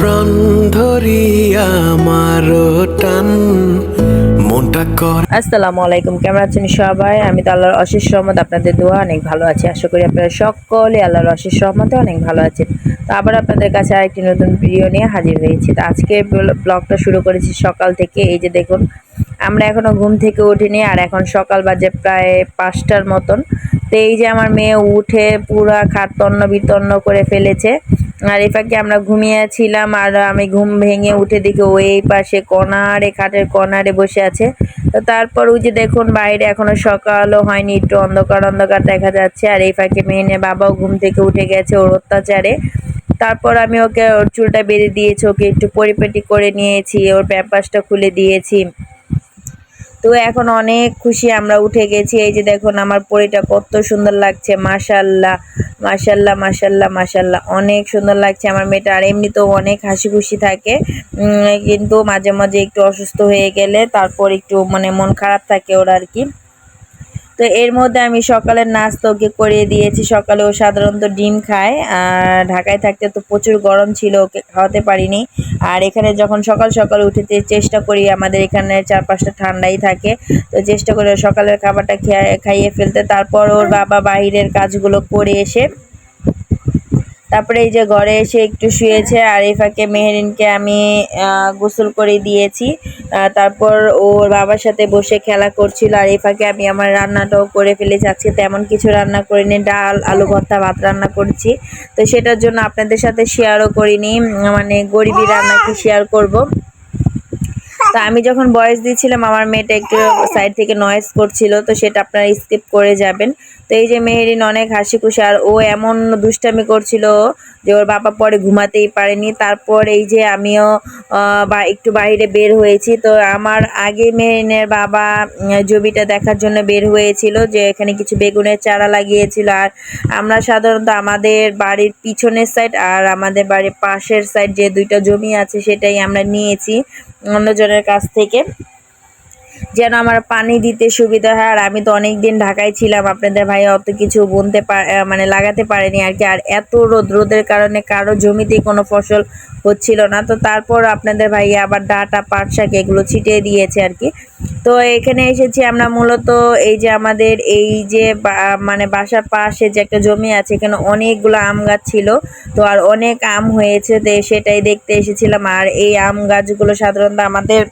প্রাণ ধরিয়া আমার টান মনটা কর। আসসালামু আলাইকুম, কেমন আছেন সবাই? আমি তো আল্লাহর অশেষ রহমত, আপনাদের দোয়া অনেক ভালো আছি। আশা করি আপনারা সকলে আল্লাহর অশেষ রহমতে অনেক ভালো আছেন। তো আবার আপনাদের কাছে আরেকটি নতুন ভিডিও নিয়ে হাজির হয়েছি। তো আজকে ব্লগটা শুরু করেছি সকাল থেকে। এই যে দেখুন, আমরা এখনো ঘুম থেকে উঠিনি, আর এখন সকাল বাজে প্রায় 5টার মতন। তো এই যে আমার মেয়ে উঠে পুরা খাট তন্ন বিতন্ন করে ফেলেছে। আর এই ফাঁকে আমরা ঘুমিয়েছিলাম, আর আমি ঘুম ভেঙে উঠে দেখি ওই পাশে কর্নারে, খাটের কর্নারে বসে আছে। তো তারপর ওই যে দেখুন, বাইরে এখনো সকালও হয়নি, একটু অন্ধকার অন্ধকার দেখা যাচ্ছে। আর এই ফাঁকে মেয়ের বাবাও ঘুম থেকে উঠে গেছে ওর অত্যাচারে। তারপর আমি ওকে ওর চুলটা বেঁধে দিয়েছি, ওকে একটু পরিপাটি করে নিয়েছি, ওর প্যাম্পাসটা খুলে দিয়েছি। তো এখন অনেক খুশি, আমরা উঠে গেছি। এই যে দেখুন আমার পরিটা কত সুন্দর লাগছে, মাশাল্লাহ মাশাল্লাহ মাশাল্লাহ মাশাল্লাহ, অনেক সুন্দর লাগছে আমার মেয়েটা। আর এমনিতেও অনেক হাসি খুশি থাকে, কিন্তু মাঝে মাঝে একটু অসুস্থ হয়ে গেলে তারপর একটু মানে মন খারাপ থাকে ওর আর কি। তো এর মধ্যে আমি সকালের নাস্তা ওকে করিয়ে দিয়েছি। সকালে ও সাধারণত ডিম খায়, আর ঢাকায় থাকতে তো প্রচুর গরম ছিল, ওকে খাওয়াতে পারিনি। আর এখানে যখন সকাল সকাল উঠতে চেষ্টা করি, আমাদের এখানে চারপাশটা ঠান্ডাই থাকে, তো চেষ্টা করি সকালের খাবারটা খাইয়ে ফেলতে। তারপর ওর বাবা বাহিরের কাজগুলো করে এসে তারপরে এই যে ঘরে এসে একটু শুয়েছে। আর এই ফাঁকে মেহেরিনকে আমি গোসল করে দিয়েছি। তারপর ওর বাবার সাথে বসে খেলা করছিল। আর এই ফাঁকে আমি আমার রান্নাটাও করে ফেলেছি। আজকে তেমন কিছু রান্না করিনি, ডাল আলু ভর্তা ভাত রান্না করছি। তো সেটার জন্য আপনাদের সাথে শেয়ারও করিনি, মানে গরিবি রান্না কি শেয়ার করব। তো আমি যখন ভয়েস দিচ্ছিলাম, আমার মেয়েটা একটু সাইড থেকে নয়েজ করছিল, তো সেটা আপনারা স্কিপ করে যাবেন। তো এই যে মেহেরিন অনেক হাসি খুশি, আর ও এমন দুষ্টামি করছিল যে ওর বাবা পরে ঘুমাতেই পারেনি। তারপর এই যে আমিও বা একটু বাইরে বের হয়েছি। তো আমার আগে মেহেরিনের বাবা জমিটা দেখার জন্য বের হয়েছিল, যে এখানে কিছু বেগুনের চারা লাগিয়েছিল। আর আমরা সাধারণত আমাদের বাড়ির পিছনের সাইড আর আমাদের বাড়ির পাশের সাইড যে দুইটা জমি আছে, সেটাই আমরা নিয়েছি অন্যজনের কাছ থেকে, যেন আমার পানি দিতে সুবিধা হয়। আর আমি তো অনেক দিন ঢাকায় ছিলাম, আপনাদের ভাই অত কিছু মানে লাগাতে পারেনি আর কি। আর এত রোদের কারণে কারো জমিতেই কোনো ফসল হচ্ছিল না। তো তারপর আপনাদের ভাই আবার ডাঁটা পাট শাক এগুলো ছিটিয়ে দিয়েছে আর কি। তো এখানে এসেছি আমরা মূলত, এই যে আমাদের এই যে মানে বাসার পাশে যে একটা জমি আছে, এখানে অনেকগুলো আম গাছ ছিল। তো আর অনেক আম হয়েছে, তো সেটাই দেখতে এসেছিলাম। আর এই আম গাছগুলো সাধারণত আমাদের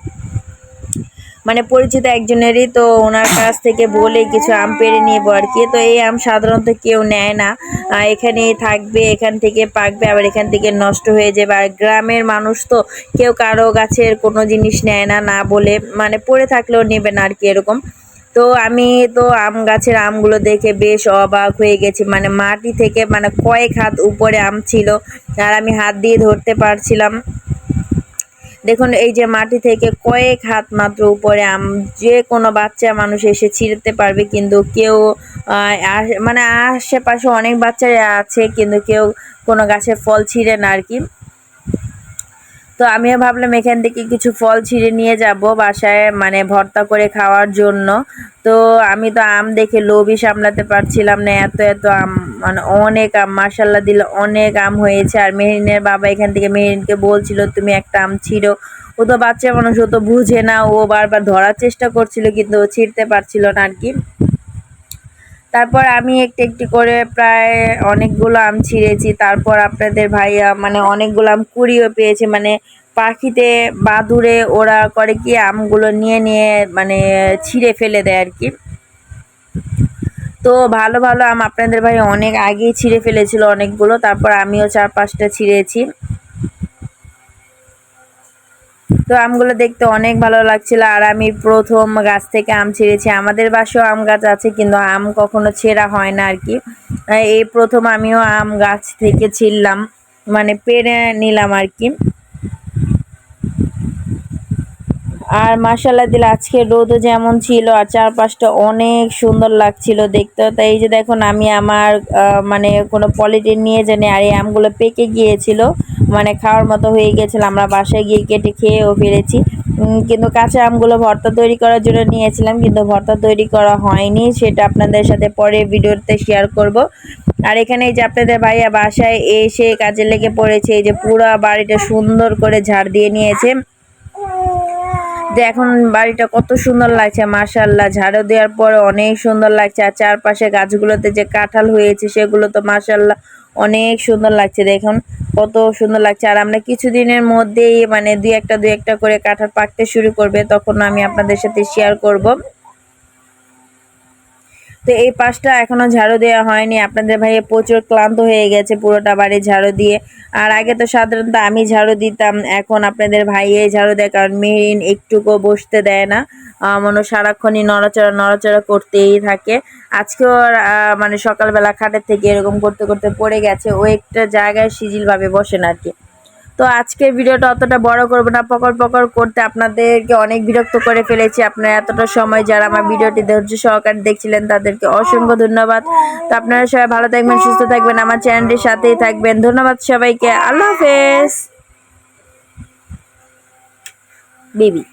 মানে পরিচিত একজনেরই, তো ওনার কাছ থেকে বলে কিছু আম পেড়ে নিয়ে আর কি। তো এই আম সাধারণত কেউ নেয় না, এখানেই থাকবে, এখান থেকে পাকবে, আবার এখান থেকে নষ্ট হয়ে যাবে। আর গ্রামের মানুষ তো কেউ কারো গাছের কোনো জিনিস নেয় না, না বলে মানে পড়ে থাকলেও নেবে না আর কি, এরকম। তো আমি তো আম গাছের আমগুলো দেখে বেশ অবাক হয়ে গেছি, মানে মাটি থেকে মানে কয়েক হাত উপরে আম ছিল, আর আমি হাত দিয়ে ধরতে পারছিলাম। দেখুন এই যে মাটি থেকে কয়েক হাত মাত্র উপরে আম, যে কোনো বাচ্চা মানুষ এসে ছিঁড়তে পারবে, কিন্তু কেউ মানে আশেপাশে অনেক বাচ্চাই আছে, কিন্তু কেউ কোনো গাছের ফল ছিঁড়ে না আর কি। তো আমিও ভাবলাম এখান থেকে কিছু ফল ছিঁড়ে নিয়ে যাব বাসায়, মানে ভর্তা করে খাওয়ার জন্য। তো আমি তো আম দেখে লোভই সামলাতে পারছিলাম না, এত এত আম, মানে অনেক আম, মাশাল্লাহ দিল অনেক আম হয়েছে। আর মেহরিনের বাবা এখান থেকে মেহরিনকে বলছিল তুমি একটা আম ছিঁড়ো। ও তো বাচ্চা মানুষ, ও তো বুঝে না, ও বারবার ধরার চেষ্টা করছিল, কিন্তু ও ছিঁড়তে পারছিল না আর কি। তারপর আমি একটু একটু করে প্রায় অনেকগুলো আম ছিঁড়েছি। তারপর আপনাদের ভাইয়া মানে অনেকগুলো আম কুড়িয়েও পেয়েছে, মানে পাখিতে বাদুড়ে ওরা করে কি আমগুলো নিয়ে নিয়ে মানে ছিঁড়ে ফেলে দেয় আর কি। তো ভালো ভালো আম আপনাদের ভাই অনেক আগেই ছিঁড়ে ফেলেছিল অনেকগুলো, তারপর আমিও 4-5টা ছিঁড়েছি। তো আমগুলো দেখতে অনেক ভালো লাগছিল, আর আমি প্রথম গাছ থেকে আম ছিঁড়েছি। আমাদের বাসায়ও আম গাছ আছে, কিন্তু আম কখনো ছেঁড়া হয় না আর কি। এই প্রথম আমিও আম গাছ থেকে ছিঁড়লাম, মানে পেড়ে নিলাম আর কি। আর মাশাআল্লাহ দিল আজকে রোদও যেমন ছিল আর চারপাশটা অনেক সুন্দর লাগছিল দেখতে। তাই এই যে দেখুন আমি আমার মানে কোনো পলিথিন নিয়ে জানি আর এই আমগুলো পেকে গিয়েছিল, মানে খাওয়ার মতো হয়ে গিয়েছিল। আমরা বাসায় গিয়ে কেটে খেয়েও ফেলেছি। কিন্তু কাঁচা আমগুলো ভর্তা তৈরি করার জন্য নিয়েছিলাম, কিন্তু ভর্তা তৈরি করা হয়নি, সেটা আপনাদের সাথে পরে ভিডিওতে শেয়ার করব। আর এখানে এই যে আপনাদের ভাইয়া বাসায় এসে কাজে লেগে পড়েছে, এই যে পুরো বাড়িটা সুন্দর করে ঝাড় দিয়ে নিয়েছে। যে এখন বাড়িটা কত সুন্দর লাগছে মাশাআল্লাহ, ঝাড়ু দেওয়ার পরে অনেক সুন্দর লাগছে। আর চারপাশে গাছগুলোতে যে কাঁঠাল হয়েছে সেগুলো তো মাশাআল্লাহ অনেক সুন্দর লাগছে, দেখুন কত সুন্দর লাগছে। আর আমরা কিছুদিনের মধ্যেই মানে দুই একটা করে কাঁঠাল পাকতে শুরু করবে, তখন আমি আপনাদের সাথে শেয়ার করব। তো এই পাশটা এখনো ঝাড়ু দেওয়া হয়নি, আপনাদের ভাইয়া প্রচুর ক্লান্ত হয়ে গেছে পুরোটা বাড়ি ঝাড়ু দিয়ে। আর আগে তো সাধারণত আমি ঝাড়ু দিতাম, এখন আপনাদের ভাইয়াই ঝাড়ু দেয়, কারণ মেরিন একটুকু বসতে দেয় না, মনে সারাক্ষণই নড়াচড়া করতেই থাকে। আজকেও মানে সকালবেলা খাটের থেকে এরকম করতে করতে পড়ে গেছে, ও একটা জায়গায় শিথিলভাবে বসে না আর কি। তো আজকের ভিডিওটা অতটা বড় করব না, পকর করতে আপনাদেরকে অনেক বিরক্ত করে ফেলেছি। আপনারা এতটা সময় যারা আমার ভিডিওটি ধৈর্য সহকারে দেখছিলেন তাদেরকে অসংখ্য ধন্যবাদ। তো আপনারা সবাই ভালো থাকবেন, সুস্থ থাকবেন, আমার চ্যানেলটির সাথেই থাকবেন। ধন্যবাদ সবাইকে, আল্লাহ হাফেজ বেবি।